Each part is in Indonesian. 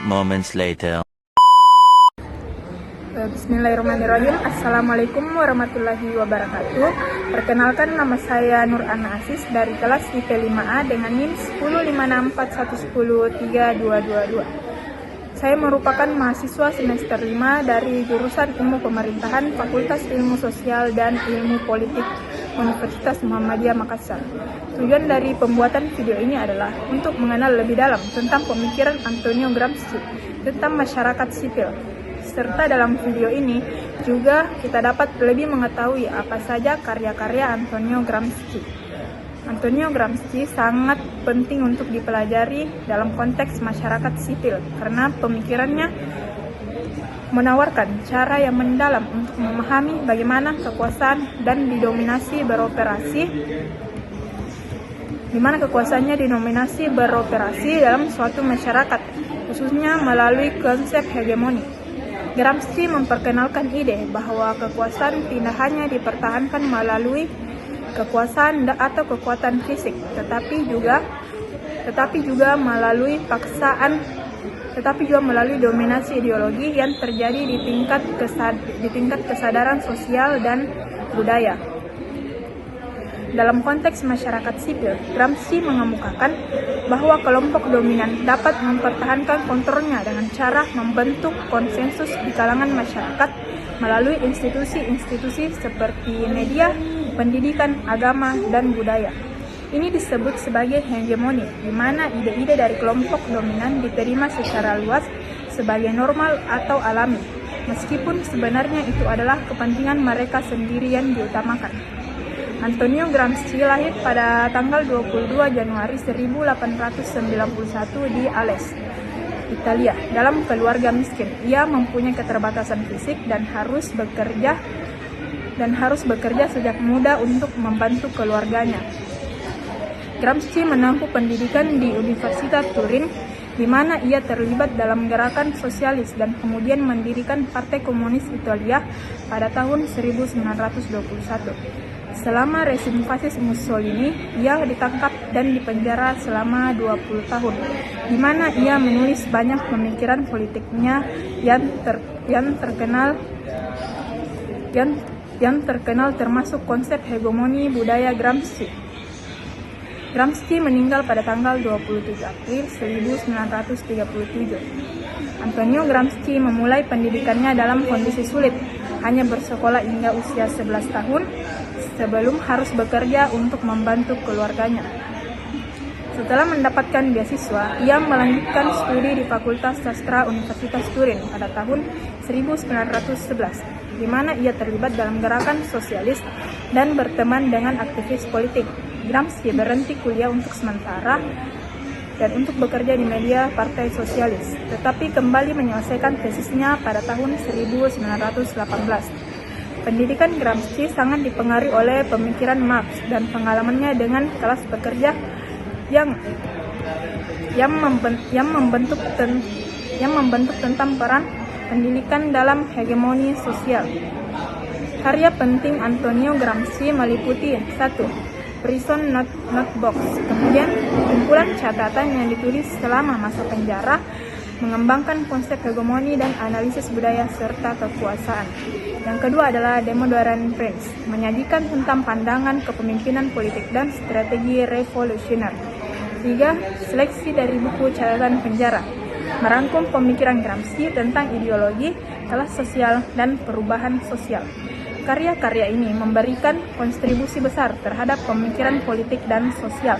moments later. Bismillahirrahmanirrahim. Assalamualaikum warahmatullahi wabarakatuh. Perkenalkan, nama saya Nur Ana Asis dari kelas IP 5A dengan NIM 10564110322. Saya merupakan mahasiswa semester 5 dari jurusan Ilmu Pemerintahan Fakultas Ilmu Sosial dan Ilmu Politik Universitas Muhammadiyah Makassar. Tujuan dari pembuatan video ini adalah untuk mengenal lebih dalam tentang pemikiran Antonio Gramsci tentang masyarakat sipil. Serta dalam video ini juga kita dapat lebih mengetahui apa saja karya-karya Antonio Gramsci. Antonio Gramsci sangat penting untuk dipelajari dalam konteks masyarakat sipil karena pemikirannya menawarkan cara yang mendalam untuk memahami bagaimana kekuasaan dan didominasi beroperasi, dalam suatu masyarakat, khususnya melalui konsep hegemoni. Gramsci memperkenalkan ide bahwa kekuasaan tidak hanya dipertahankan melalui kekuasaan atau kekuatan fisik, tetapi juga melalui dominasi ideologi yang terjadi di tingkat kesadaran sosial dan budaya. Dalam konteks masyarakat sipil, Gramsci mengemukakan bahwa kelompok dominan dapat mempertahankan kontrolnya dengan cara membentuk konsensus di kalangan masyarakat melalui institusi-institusi seperti media, pendidikan, agama, dan budaya. Ini disebut sebagai hegemoni, di mana ide-ide dari kelompok dominan diterima secara luas sebagai normal atau alami, meskipun sebenarnya itu adalah kepentingan mereka sendiri yang diutamakan. Antonio Gramsci lahir pada tanggal 22 Januari 1891 di Ales, Italia, dalam keluarga miskin. Ia mempunyai keterbatasan fisik dan harus bekerja sejak muda untuk membantu keluarganya. Gramsci menempuh pendidikan di Universitas Turin, di mana ia terlibat dalam gerakan sosialis dan kemudian mendirikan Partai Komunis Italia pada tahun 1921. Selama rezim fasis Mussolini, ia ditangkap dan dipenjara selama 20 tahun, di mana ia menulis banyak pemikiran politiknya yang terkenal termasuk konsep hegemoni budaya Gramsci. Gramsci meninggal pada tanggal 27 April 1937. Antonio Gramsci memulai pendidikannya dalam kondisi sulit, hanya bersekolah hingga usia 11 tahun sebelum harus bekerja untuk membantu keluarganya. Setelah mendapatkan beasiswa, ia melanjutkan studi di Fakultas Sastra Universitas Turin pada tahun 1911, di mana ia terlibat dalam gerakan sosialis dan berteman dengan aktivis politik. Gramsci berhenti kuliah untuk sementara dan untuk bekerja di media Partai Sosialis, tetapi kembali menyelesaikan tesisnya pada tahun 1918. Pendidikan Gramsci sangat dipengaruhi oleh pemikiran Marx dan pengalamannya dengan kelas pekerja yang membentuk tentang peran pendidikan dalam hegemoni sosial. Karya penting Antonio Gramsci meliputi 1. Prison Notebook, kemudian kumpulan catatan yang ditulis selama masa penjara, mengembangkan konsep hegemoni dan analisis budaya serta kekuasaan. Yang kedua adalah The Modern Prince, menyajikan tentang pandangan kepemimpinan politik dan strategi revolusioner. 3. Seleksi dari buku catatan penjara, merangkum pemikiran Gramsci tentang ideologi, kelas sosial, dan perubahan sosial. Karya-karya ini memberikan kontribusi besar terhadap pemikiran politik dan sosial,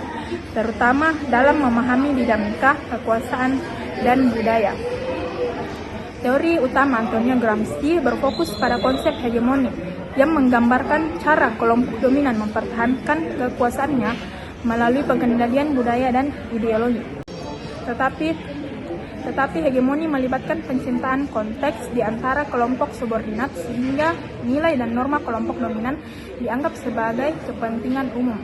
terutama dalam memahami dinamika kekuasaan dan budaya. Teori utama Antonio Gramsci berfokus pada konsep hegemoni yang menggambarkan cara kelompok dominan mempertahankan kekuasaannya melalui pengendalian budaya dan ideologi. Tetapi hegemoni melibatkan pencintaan konteks di antara kelompok subordinat sehingga nilai dan norma kelompok dominan dianggap sebagai kepentingan umum.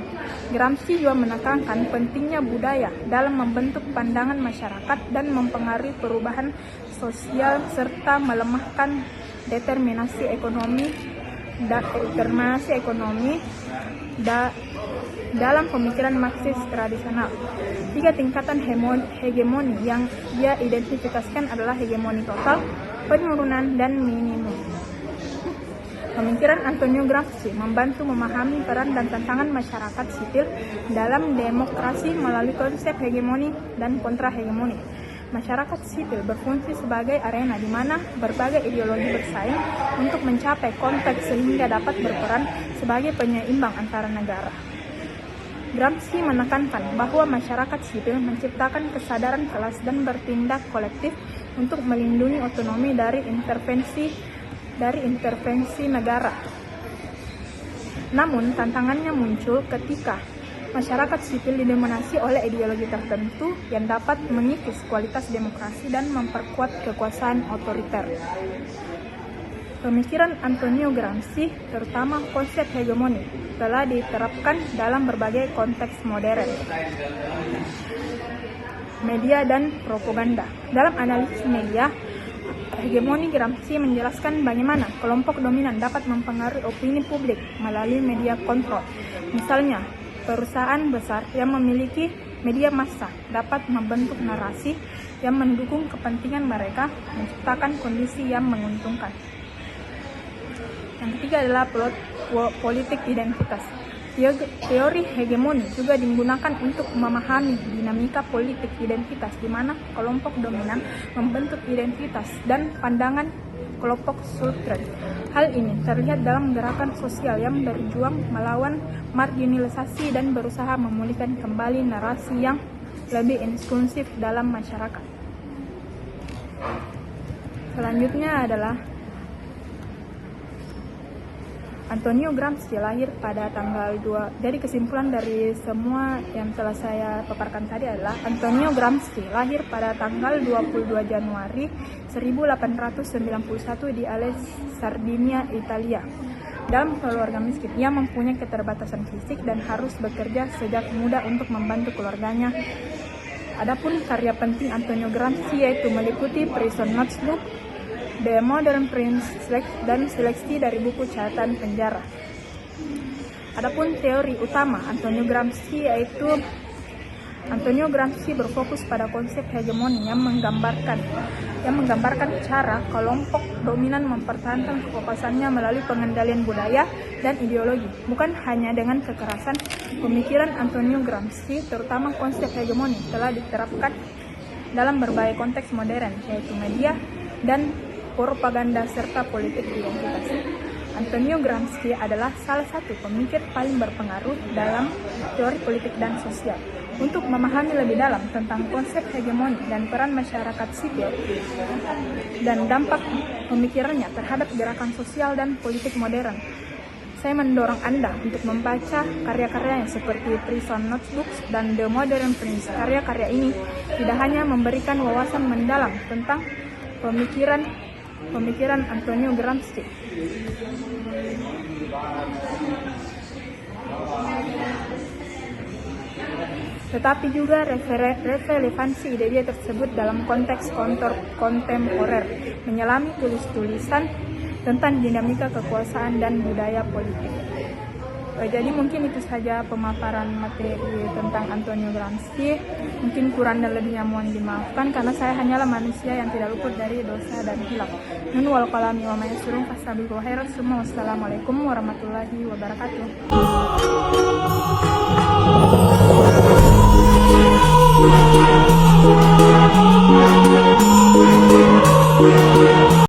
Gramsci juga menekankan pentingnya budaya dalam membentuk pandangan masyarakat dan mempengaruhi perubahan sosial serta melemahkan determinasi ekonomi dalam pemikiran Marxis tradisional. 3 tingkatan hegemoni yang ia identifikasikan adalah hegemoni total, penurunan, dan minimum. Pemikiran Antonio Gramsci membantu memahami peran dan tantangan masyarakat sipil dalam demokrasi melalui konsep hegemoni dan kontra-hegemoni. Masyarakat sipil berfungsi sebagai arena di mana berbagai ideologi bersaing untuk mencapai konteks sehingga dapat berperan sebagai penyeimbang antara negara. Gramsci menekankan bahwa masyarakat sipil menciptakan kesadaran kelas dan bertindak kolektif untuk melindungi otonomi dari intervensi negara. Namun, tantangannya muncul ketika masyarakat sipil didominasi oleh ideologi tertentu yang dapat mengikis kualitas demokrasi dan memperkuat kekuasaan otoriter. Pemikiran Antonio Gramsci, terutama konsep hegemoni, telah diterapkan dalam berbagai konteks modern. Media dan propaganda. Dalam analisis media, hegemoni Gramsci menjelaskan bagaimana kelompok dominan dapat mempengaruhi opini publik melalui media kontrol. Misalnya, perusahaan besar yang memiliki media massa dapat membentuk narasi yang mendukung kepentingan mereka, menciptakan kondisi yang menguntungkan. Yang ketiga adalah politik identitas. Teori hegemoni juga digunakan untuk memahami dinamika politik identitas di mana kelompok dominan membentuk identitas dan pandangan kelompok subaltern. Hal ini terlihat dalam gerakan sosial yang berjuang melawan marginalisasi dan berusaha memulihkan kembali narasi yang lebih inklusif dalam masyarakat. Selanjutnya adalah Antonio Gramsci lahir pada tanggal 2. Jadi kesimpulan dari semua yang telah saya paparkan tadi adalah Antonio Gramsci lahir pada tanggal 22 Januari 1891 di Ales, Sardinia, Italia. Dalam keluarga miskin, ia mempunyai keterbatasan fisik dan harus bekerja sejak muda untuk membantu keluarganya. Adapun karya penting Antonio Gramsci yaitu meliputi Prison Notebook, The Modern Prince, dan seleksi dari buku catatan penjara. Adapun teori utama Antonio Gramsci yaitu Antonio Gramsci berfokus pada konsep hegemoni yang menggambarkan cara kelompok dominan mempertahankan kekuasaannya melalui pengendalian budaya dan ideologi, bukan hanya dengan kekerasan. Pemikiran Antonio Gramsci, terutama konsep hegemoni, telah diterapkan dalam berbagai konteks modern, yaitu media dan propaganda serta politik identitas. Antonio Gramsci adalah salah satu pemikir paling berpengaruh dalam teori politik dan sosial. Untuk memahami lebih dalam tentang konsep hegemoni dan peran masyarakat sipil dan dampak pemikirannya terhadap gerakan sosial dan politik modern, saya mendorong Anda untuk membaca karya-karyanya seperti Prison Notebooks dan The Modern Prince. Karya-karya ini tidak hanya memberikan wawasan mendalam tentang pemikiran Antonio Gramsci, tetapi juga relevansi ide dia tersebut dalam konteks kontemporer, menyelami tulis-tulisan tentang dinamika kekuasaan dan budaya politik. Jadi mungkin itu saja pemaparan materi tentang Antonio Gramsci. Mungkin kurang dan lebihnya mohon dimaafkan karena saya hanyalah manusia yang tidak luput dari dosa dan hilaf. Nun wal qalami wa ma yasrun fastabiqul khairat. Wassalamualaikum warahmatullahi wabarakatuh.